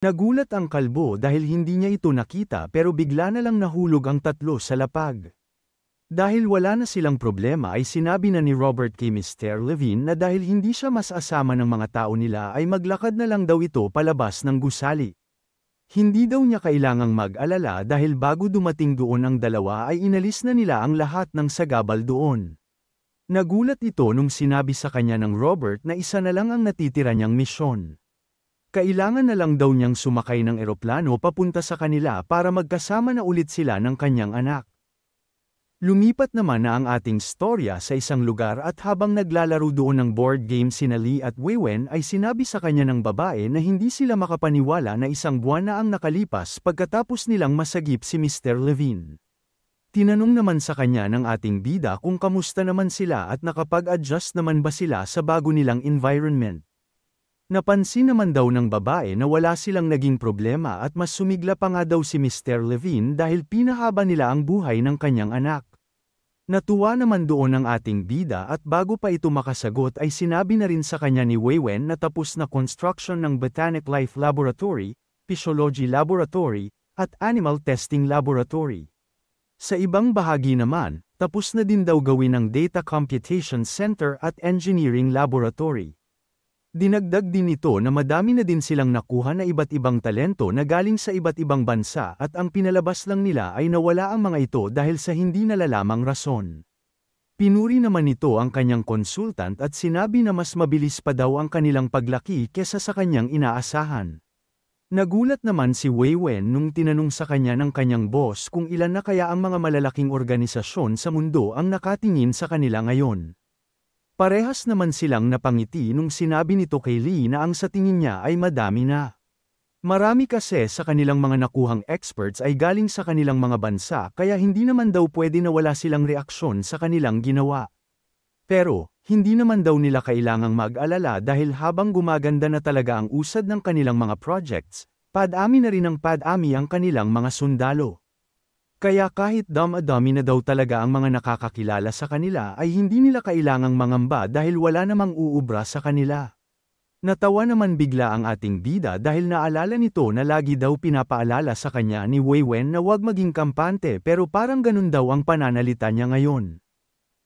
Nagulat ang kalbo dahil hindi niya ito nakita pero bigla na lang nahulog ang tatlo sa lapag. Dahil wala na silang problema ay sinabi na ni Robert kay Mr. Levine na dahil hindi siya mas asama ng mga tao nila ay maglakad na lang daw ito palabas ng gusali. Hindi daw niya kailangang mag-alala dahil bago dumating doon ang dalawa ay inalis na nila ang lahat ng sagabal doon. Nagulat ito nung sinabi sa kanya ng Robert na isa na lang ang natitira niyang misyon. Kailangan na lang daw niyang sumakay ng eroplano papunta sa kanila para magkasama na ulit sila ng kanyang anak. Lumipat naman na ang ating storya sa isang lugar at habang naglalaro doon ng board game sina Lee at Weiwen ay sinabi sa kanya ng babae na hindi sila makapaniwala na isang buwan na ang nakalipas pagkatapos nilang masagip si Mr. Levine. Tinanong naman sa kanya ng ating bida kung kamusta naman sila at nakapag-adjust naman ba sila sa bago nilang environment. Napansin naman daw ng babae na wala silang naging problema at mas sumigla pa nga daw si Mr. Levine dahil pinahaba nila ang buhay ng kanyang anak. Natuwa naman doon ang ating bida at bago pa ito makasagot ay sinabi na rin sa kanya ni Weiwen na tapos na construction ng Botanic Life Laboratory, Physiology Laboratory, at Animal Testing Laboratory. Sa ibang bahagi naman, tapos na din daw gawin ang Data Computation Center at Engineering Laboratory. Dinagdag din nito na madami na din silang nakuha na iba't ibang talento na galing sa iba't ibang bansa at ang pinalabas lang nila ay nawala ang mga ito dahil sa hindi nalalamang rason. Pinuri naman nito ang kanyang consultant at sinabi na mas mabilis pa daw ang kanilang paglaki kesa sa kanyang inaasahan. Nagulat naman si Weiwen nung tinanong sa kanya ng kanyang boss kung ilan na kaya ang mga malalaking organisasyon sa mundo ang nakatingin sa kanila ngayon. Parehas naman silang napangiti nung sinabi nito kay Lee na ang sa tingin niya ay madami na. Marami kasi sa kanilang mga nakuhang experts ay galing sa kanilang mga bansa kaya hindi naman daw pwede na wala silang reaksyon sa kanilang ginawa. Pero, hindi naman daw nila kailangang mag-alala dahil habang gumaganda na talaga ang usad ng kanilang mga projects, padami na rin ng padami ang kanilang mga sundalo. Kaya kahit dami na daw talaga ang mga nakakakilala sa kanila ay hindi nila kailangang mangamba dahil wala namang uubra sa kanila. Natawa naman bigla ang ating bida dahil naalala nito na lagi daw pinapaalala sa kanya ni Weiwen na huwag maging kampante pero parang ganun daw ang pananalita niya ngayon.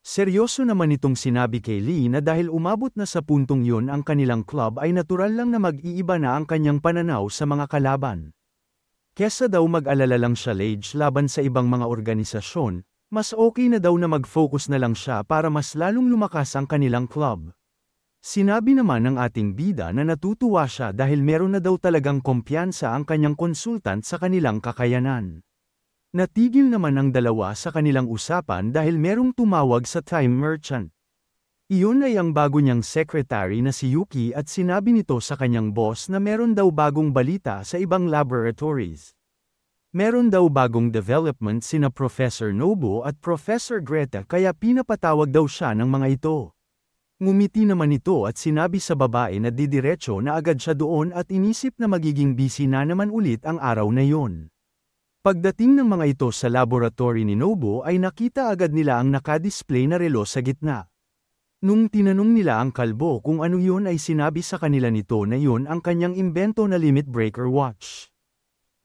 Seryoso naman itong sinabi kay Lee na dahil umabot na sa puntong yun ang kanilang club ay natural lang na mag-iiba na ang kanyang pananaw sa mga kalaban. Kesa daw mag-alala lang siya laban sa ibang mga organisasyon, mas okay na daw na mag-focus na lang siya para mas lalong lumakas ang kanilang club. Sinabi naman ng ating bida na natutuwa siya dahil meron na daw talagang kumpiyansa ang kanyang consultant sa kanilang kakayanan. Natigil naman ang dalawa sa kanilang usapan dahil merong tumawag sa time merchant. Iyon ay ang bago niyang secretary na si Yuki at sinabi nito sa kanyang boss na meron daw bagong balita sa ibang laboratories. Meron daw bagong development sina Professor Nobu at Professor Greta kaya pinapatawag daw siya ng mga ito. Ngumiti naman ito at sinabi sa babae na didiretso na agad siya doon at inisip na magiging busy na naman ulit ang araw na yon. Pagdating ng mga ito sa laboratory ni Nobu ay nakita agad nila ang nakadisplay na relo sa gitna. Nung tinanong nila ang kalbo kung ano yun ay sinabi sa kanila nito na yun ang kanyang imbento na limit breaker watch.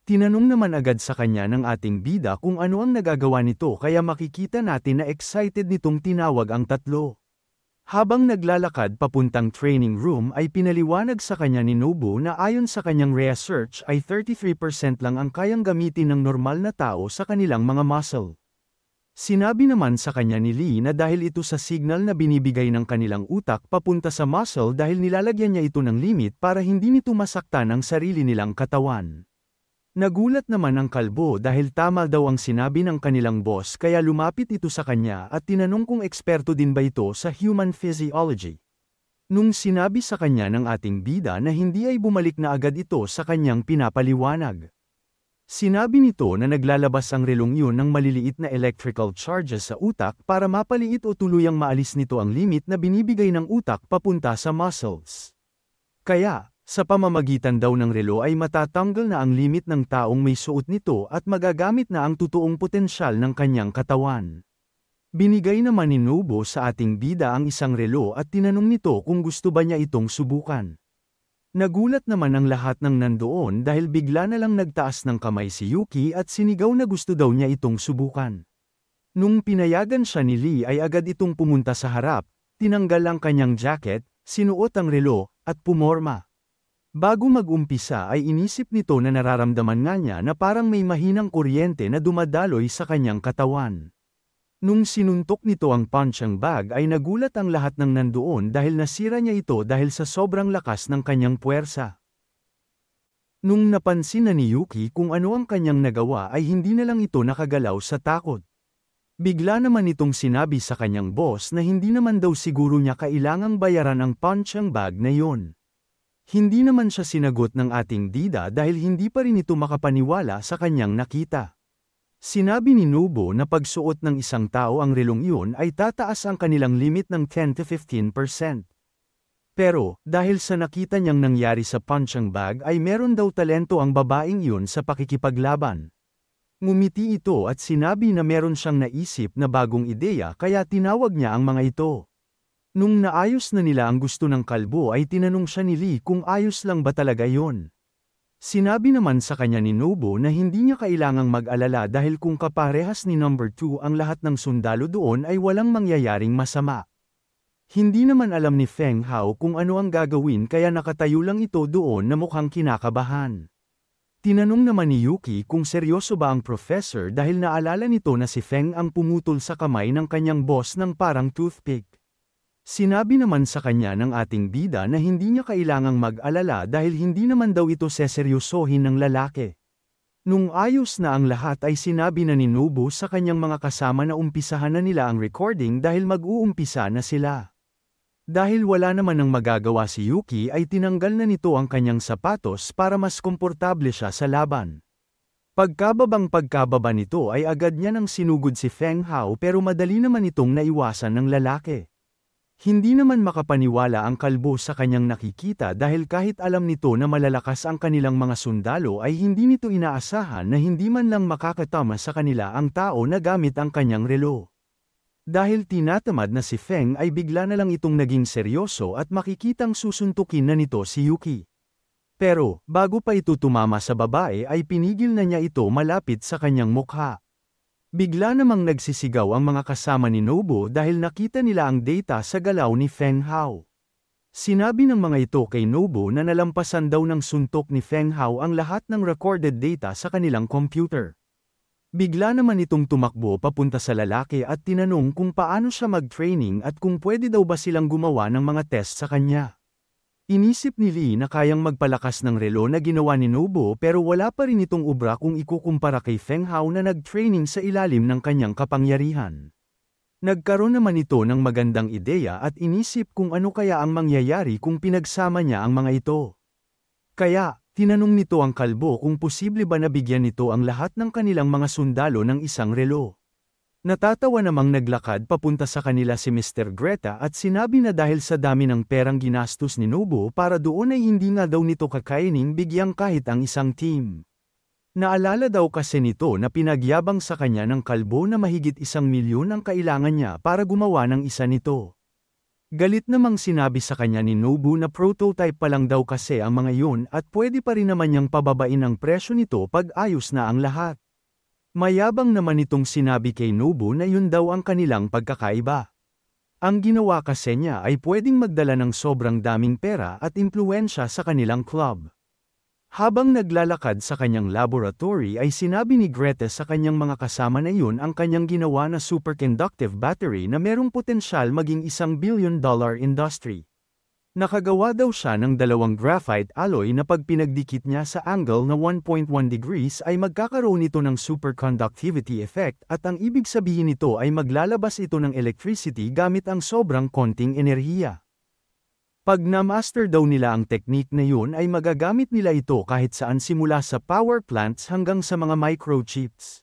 Tinanong naman agad sa kanya ng ating bida kung ano ang nagagawa nito kaya makikita natin na excited nitong tinawag ang tatlo. Habang naglalakad papuntang training room ay pinaliwanag sa kanya ni Nobu na ayon sa kanyang research ay 33% lang ang kayang gamitin ng normal na tao sa kanilang mga muscle. Sinabi naman sa kanya ni Lee na dahil ito sa signal na binibigay ng kanilang utak papunta sa muscle dahil nilalagyan niya ito ng limit para hindi nito masaktan ang sarili nilang katawan. Nagulat naman ang kalbo dahil tama daw ang sinabi ng kanilang boss kaya lumapit ito sa kanya at tinanong kung eksperto din ba ito sa human physiology. Nung sinabi sa kanya ng ating bida na hindi ay bumalik na agad ito sa kanyang pinapaliwanag. Sinabi nito na naglalabas ang relong yun ng maliliit na electrical charges sa utak para mapaliit o tuluyang maalis nito ang limit na binibigay ng utak papunta sa muscles. Kaya, sa pamamagitan daw ng relo ay matatanggal na ang limit ng taong may suot nito at magagamit na ang totoong potensyal ng kanyang katawan. Binigay naman ni Nobu sa ating bida ang isang relo at tinanong nito kung gusto ba niya itong subukan. Nagulat naman ang lahat ng nandoon dahil bigla na lang nagtaas ng kamay si Yuki at sinigaw na gusto daw niya itong subukan. Nung pinayagan siya ni Lee ay agad itong pumunta sa harap, tinanggal ang kanyang jacket, sinuot ang relo, at pumorma. Bago mag-umpisa ay inisip nito na nararamdaman nga niya na parang may mahinang kuryente na dumadaloy sa kanyang katawan. Nung sinuntok nito ang punching bag ay nagulat ang lahat ng nandoon dahil nasira niya ito dahil sa sobrang lakas ng kanyang puwersa. Nung napansin na ni Yuki kung ano ang kanyang nagawa ay hindi na lang ito nakagalaw sa takot. Bigla naman itong sinabi sa kanyang boss na hindi naman daw siguro niya kailangang bayaran ang punching bag na yon. Hindi naman siya sinagot ng ating bida dahil hindi pa rin ito makapaniwala sa kanyang nakita. Sinabi ni Nobu na pagsuot ng isang tao ang relong iyon ay tataas ang kanilang limit ng 10 to 15%. Pero, dahil sa nakita niyang nangyari sa punching bag ay meron daw talento ang babaeng iyon sa pakikipaglaban. Ngumiti ito at sinabi na meron siyang naisip na bagong ideya kaya tinawag niya ang mga ito. Nung naayos na nila ang gusto ng kalbo ay tinanong siya ni Lee kung ayos lang ba talaga yon. Sinabi naman sa kanya ni Nobu na hindi niya kailangang mag-alala dahil kung kaparehas ni number 2 ang lahat ng sundalo doon ay walang mangyayaring masama. Hindi naman alam ni Feng Hao kung ano ang gagawin kaya nakatayo lang ito doon na mukhang kinakabahan. Tinanong naman ni Yuki kung seryoso ba ang professor dahil naalala nito na si Feng ang pumutol sa kamay ng kanyang boss ng parang toothpick. Sinabi naman sa kanya ng ating bida na hindi niya kailangang mag-alala dahil hindi naman daw ito seseryosohin ng lalaki. Nung ayos na ang lahat ay sinabi na ni Nobu sa kanyang mga kasama na umpisahan na nila ang recording dahil mag-uumpisa na sila. Dahil wala naman ang magagawa si Yuki ay tinanggal na nito ang kanyang sapatos para mas komportable siya sa laban. Pagkababa nito ay agad niya nang sinugod si Feng Hao pero madali naman itong naiwasan ng lalaki. Hindi naman makapaniwala ang kalbo sa kanyang nakikita dahil kahit alam nito na malalakas ang kanilang mga sundalo ay hindi nito inaasahan na hindi man lang makakatama sa kanila ang tao na gamit ang kanyang relo. Dahil tinatamad na si Feng ay bigla na lang itong naging seryoso at makikitang susuntukin na nito si Yuki. Pero, bago pa ito tumama sa babae ay pinigil na niya ito malapit sa kanyang mukha. Bigla namang nagsisigaw ang mga kasama ni Nobu dahil nakita nila ang data sa galaw ni Feng Hao. Sinabi ng mga ito kay Nobu na nalampasan daw ng suntok ni Feng Hao ang lahat ng recorded data sa kanilang computer. Bigla naman itong tumakbo papunta sa lalaki at tinanong kung paano siya mag-training at kung pwede daw ba silang gumawa ng mga test sa kanya. Inisip ni Lee na kayang magpalakas ng relo na ginawa ni Nobu pero wala pa rin itong ubra kung ikukumpara kay Feng Hao na nag-training sa ilalim ng kanyang kapangyarihan. Nagkaroon naman ito ng magandang ideya at inisip kung ano kaya ang mangyayari kung pinagsama niya ang mga ito. Kaya, tinanong nito ang kalbo kung posible ba nabigyan nito ang lahat ng kanilang mga sundalo ng isang relo. Natatawa namang naglakad papunta sa kanila si Mr. Greta at sinabi na dahil sa dami ng perang ginastos ni Nobu para doon ay hindi nga daw nito kakainin bigyang kahit ang isang team. Naalala daw kasi nito na pinagyabang sa kanya ng kalbo na mahigit 1,000,000 ang kailangan niya para gumawa ng isa nito. Galit namang sinabi sa kanya ni Nobu na prototype pa lang daw kasi ang mga yun at pwede pa rin naman niyang pababain ang presyo nito pag ayos na ang lahat. Mayabang naman itong sinabi kay Nobu na yun daw ang kanilang pagkakaiba. Ang ginawa kasi niya ay pwedeng magdala ng sobrang daming pera at impluwensya sa kanilang club. Habang naglalakad sa kanyang laboratory ay sinabi ni Greta sa kanyang mga kasama na yun ang kanyang ginawa na superconductive battery na merong potensyal maging $1 billion industry. Nakagawa daw siya ng 2 graphite alloy na pag pinagdikit niya sa angle na 1.1 degrees ay magkakaroon ito ng superconductivity effect at ang ibig sabihin nito ay maglalabas ito ng electricity gamit ang sobrang konting enerhiya. Pag na-master daw nila ang technique na yun ay magagamit nila ito kahit saan simula sa power plants hanggang sa mga microchips.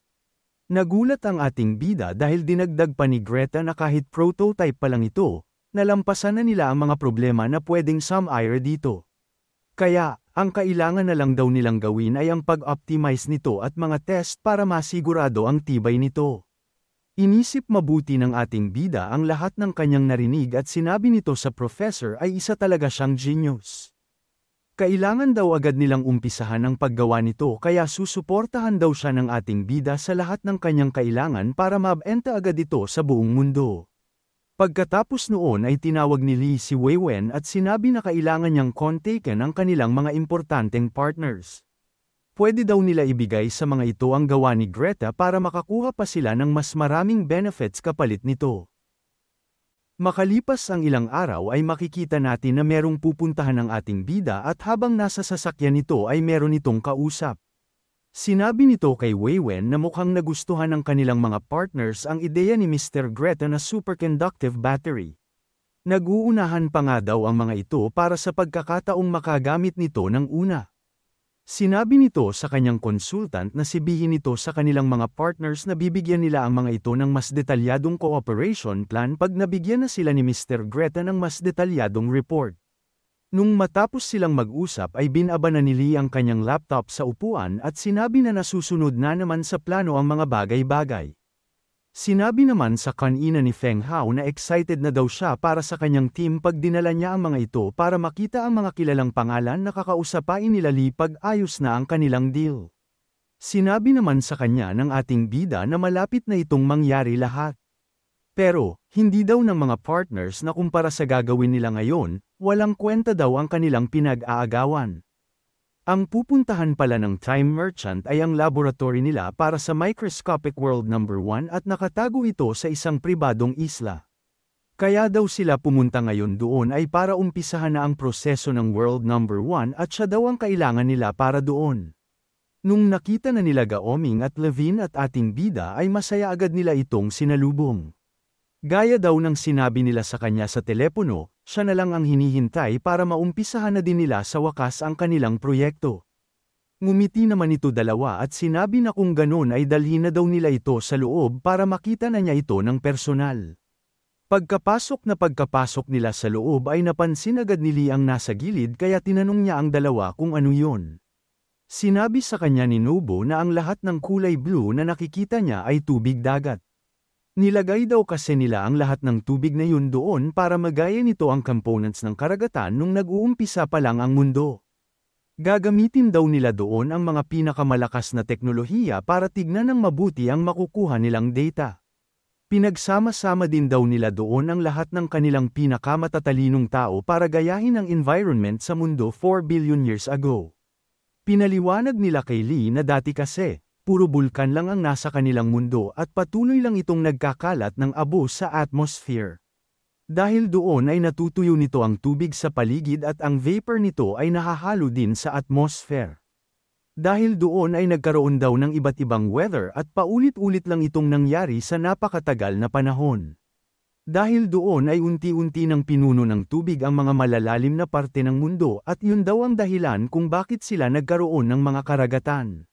Nagulat ang ating bida dahil dinagdag pa ni Greta na kahit prototype pa lang ito, nalampasan na nila ang mga problema na pwedeng sumire dito. Kaya, ang kailangan na lang daw nilang gawin ay ang pag-optimize nito at mga test para masigurado ang tibay nito. Inisip mabuti ng ating bida ang lahat ng kanyang narinig at sinabi nito sa professor ay isa talaga siyang genius. Kailangan daw agad nilang umpisahan ang paggawa nito kaya susuportahan daw siya ng ating bida sa lahat ng kanyang kailangan para mabenta agad ito sa buong mundo. Pagkatapos noon ay tinawag ni Lee si Wei Wen at sinabi na kailangan niyang kontakin ang kanilang mga importanteng partners. Pwede daw nila ibigay sa mga ito ang gawa ni Greta para makakuha pa sila ng mas maraming benefits kapalit nito. Makalipas ang ilang araw ay makikita natin na merong pupuntahan ang ating bida at habang nasa sasakyan nito ay meron itong kausap. Sinabi nito kay Wei Wen na mukhang nagustuhan ng kanilang mga partners ang ideya ni Mr. Greta na superconductive battery. Nag-uunahan pa nga daw ang mga ito para sa pagkakataong makagamit nito ng una. Sinabi nito sa kanyang consultant na sibihin nito sa kanilang mga partners na bibigyan nila ang mga ito ng mas detalyadong cooperation plan pag nabigyan na sila ni Mr. Greta ng mas detalyadong report. Nung matapos silang mag-usap ay binaba na ni Lee ang kanyang laptop sa upuan at sinabi na nasusunod na naman sa plano ang mga bagay-bagay. Sinabi naman sa kanina ni Feng Hao na excited na daw siya para sa kanyang team pag dinala niya ang mga ito para makita ang mga kilalang pangalan na kakausapain nila Lee pag ayos na ang kanilang deal. Sinabi naman sa kanya ng ating bida na malapit na itong mangyari lahat. Pero, hindi daw ng mga partners na kumpara sa gagawin nila ngayon, walang kwenta daw ang kanilang pinag-aagawan. Ang pupuntahan pala ng Time Merchant ay ang laboratory nila para sa Microscopic World No. 1 at nakatago ito sa isang pribadong isla. Kaya daw sila pumunta ngayon doon ay para umpisahan na ang proseso ng World No. 1 at siya daw ang kailangan nila para doon. Nung nakita na nila Gaoming at Levine at ating bida ay masaya agad nila itong sinalubong. Gaya daw ng sinabi nila sa kanya sa telepono, siya na lang ang hinihintay para maumpisahan na din nila sa wakas ang kanilang proyekto. Ngumiti naman ito dalawa at sinabi na kung ganon ay dalhin na daw nila ito sa loob para makita na niya ito ng personal. Pagkapasok nila sa loob ay napansin agad ni Lee ang nasa gilid kaya tinanong niya ang dalawa kung ano yun. Sinabi sa kanya ni Nobo na ang lahat ng kulay blue na nakikita niya ay tubig dagat. Nilagay daw kasi nila ang lahat ng tubig na yun doon para magaya nito ang components ng karagatan nung nag-uumpisa pa lang ang mundo. Gagamitin daw nila doon ang mga pinakamalakas na teknolohiya para tignan ng mabuti ang makukuha nilang data. Pinagsama-sama din daw nila doon ang lahat ng kanilang pinakamatatalinong tao para gayahin ang environment sa mundo 4 billion years ago. Pinaliwanag nila kay Lee na dati kasi, puro bulkan lang ang nasa kanilang mundo at patuloy lang itong nagkakalat ng abo sa atmosphere. Dahil doon ay natutuyo nito ang tubig sa paligid at ang vapor nito ay nahahalo din sa atmosphere. Dahil doon ay nagkaroon daw ng iba't ibang weather at paulit-ulit lang itong nangyari sa napakatagal na panahon. Dahil doon ay unti-unti nang pinuno ng tubig ang mga malalalim na parte ng mundo at yun daw ang dahilan kung bakit sila nagkaroon ng mga karagatan.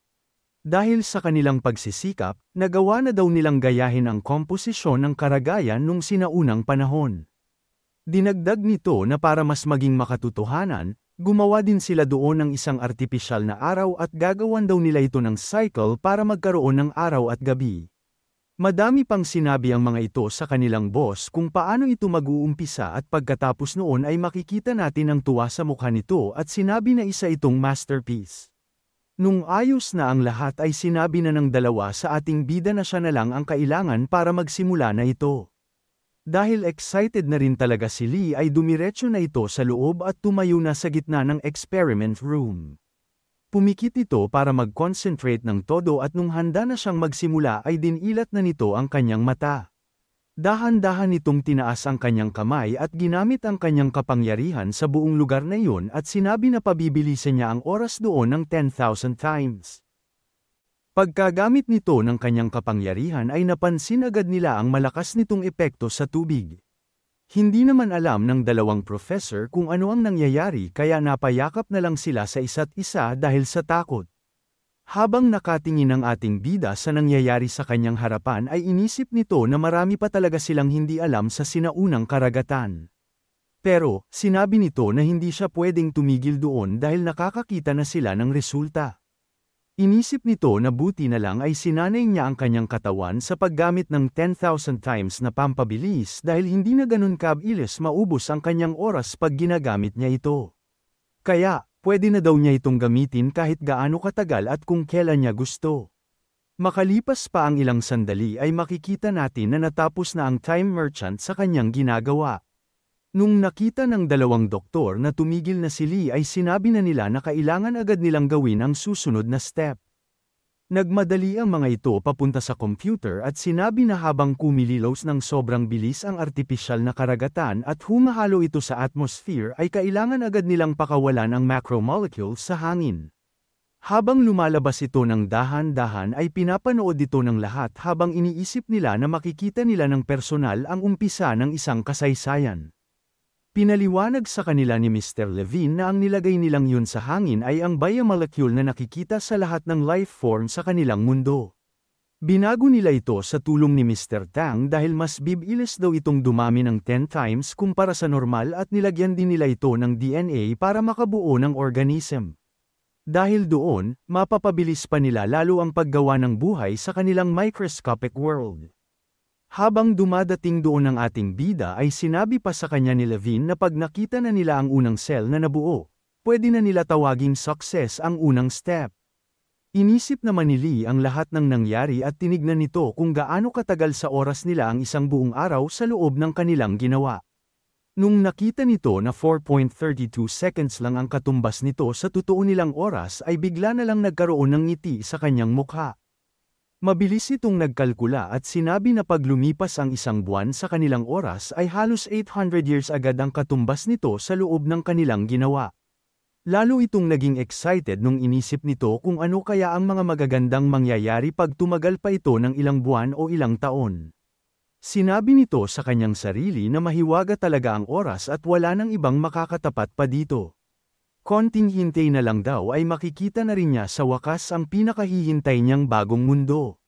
Dahil sa kanilang pagsisikap, nagawa na daw nilang gayahin ang komposisyon ng karagayan nung sinaunang panahon. Dinagdag nito na para mas maging makatotohanan, gumawa din sila doon ng isang artipisyal na araw at gagawan daw nila ito ng cycle para magkaroon ng araw at gabi. Madami pang sinabi ang mga ito sa kanilang boss kung paano ito mag-uumpisa at pagkatapos noon ay makikita natin ang tuwa sa mukha nito at sinabi na isa itong masterpiece. Nung ayos na ang lahat ay sinabi na ng dalawa sa ating bida na siya na lang ang kailangan para magsimula na ito. Dahil excited na rin talaga si Lee ay dumiretso na ito sa loob at tumayo na sa gitna ng experiment room. Pumikit ito para mag-concentrate ng todo at nung handa na siyang magsimula ay dinilat na nito ang kanyang mata. Dahan-dahan nitong tinaas ang kanyang kamay at ginamit ang kanyang kapangyarihan sa buong lugar na iyon at sinabi na pabibilisan niya ang oras doon ng 10,000 times. Pagkagamit nito ng kanyang kapangyarihan ay napansin agad nila ang malakas nitong epekto sa tubig. Hindi naman alam ng dalawang professor kung ano ang nangyayari kaya napayakap na lang sila sa isa't isa dahil sa takot. Habang nakatingin ang ating bida sa nangyayari sa kanyang harapan ay inisip nito na marami pa talaga silang hindi alam sa sinaunang karagatan. Pero, sinabi nito na hindi siya pwedeng tumigil doon dahil nakakakita na sila ng resulta. Inisip nito na buti na lang ay sinanay niya ang kanyang katawan sa paggamit ng 10,000 times na pampabilis dahil hindi na ganun kabilis maubos ang kanyang oras pag ginagamit niya ito. Kaya, Pwede na daw niya itong gamitin kahit gaano katagal at kung kailan niya gusto. Makalipas pa ang ilang sandali ay makikita natin na natapos na ang time merchant sa kanyang ginagawa. Nung nakita ng dalawang doktor na tumigil na si Lee ay sinabi na nila na kailangan agad nilang gawin ang susunod na step. Nagmadali ang mga ito papunta sa computer at sinabi na habang kumilos ng sobrang bilis ang artipisyal na karagatan at humahalo ito sa atmosphere ay kailangan agad nilang pakawalan ang macromolecules sa hangin. Habang lumalabas ito ng dahan-dahan ay pinapanood ito ng lahat habang iniisip nila na makikita nila ng personal ang umpisa ng isang kasaysayan. Pinaliwanag sa kanila ni Mr. Levine na ang nilagay nilang yun sa hangin ay ang biomolecule na nakikita sa lahat ng life form sa kanilang mundo. Binago nila ito sa tulong ni Mr. Tang dahil mas bibilis daw itong dumami ng 10 times kumpara sa normal at nilagyan din nila ito ng DNA para makabuo ng organism. Dahil doon, mapapabilis pa nila lalo ang paggawa ng buhay sa kanilang microscopic world. Habang dumadating doon ang ating bida ay sinabi pa sa kanya ni Levine na pag nakita na nila ang unang cell na nabuo, pwede na nila tawaging success ang unang step. Inisip naman ni Lee ang lahat ng nangyari at tinignan nito kung gaano katagal sa oras nila ang isang buong araw sa loob ng kanilang ginawa. Nung nakita nito na 4.32 seconds lang ang katumbas nito sa totoo nilang oras ay bigla na lang nagkaroon ng ngiti sa kanyang mukha. Mabilis itong nagkalkula at sinabi na pag lumipas ang isang buwan sa kanilang oras ay halos 800 years agad ang katumbas nito sa loob ng kanilang ginawa. Lalo itong naging excited nung inisip nito kung ano kaya ang mga magagandang mangyayari pag tumagal pa ito ng ilang buwan o ilang taon. Sinabi nito sa kanyang sarili na mahiwaga talaga ang oras at wala nang ibang makakatapat pa dito. Konting hintay na lang daw ay makikita na rin niya sa wakas ang pinakahihintay niyang bagong mundo.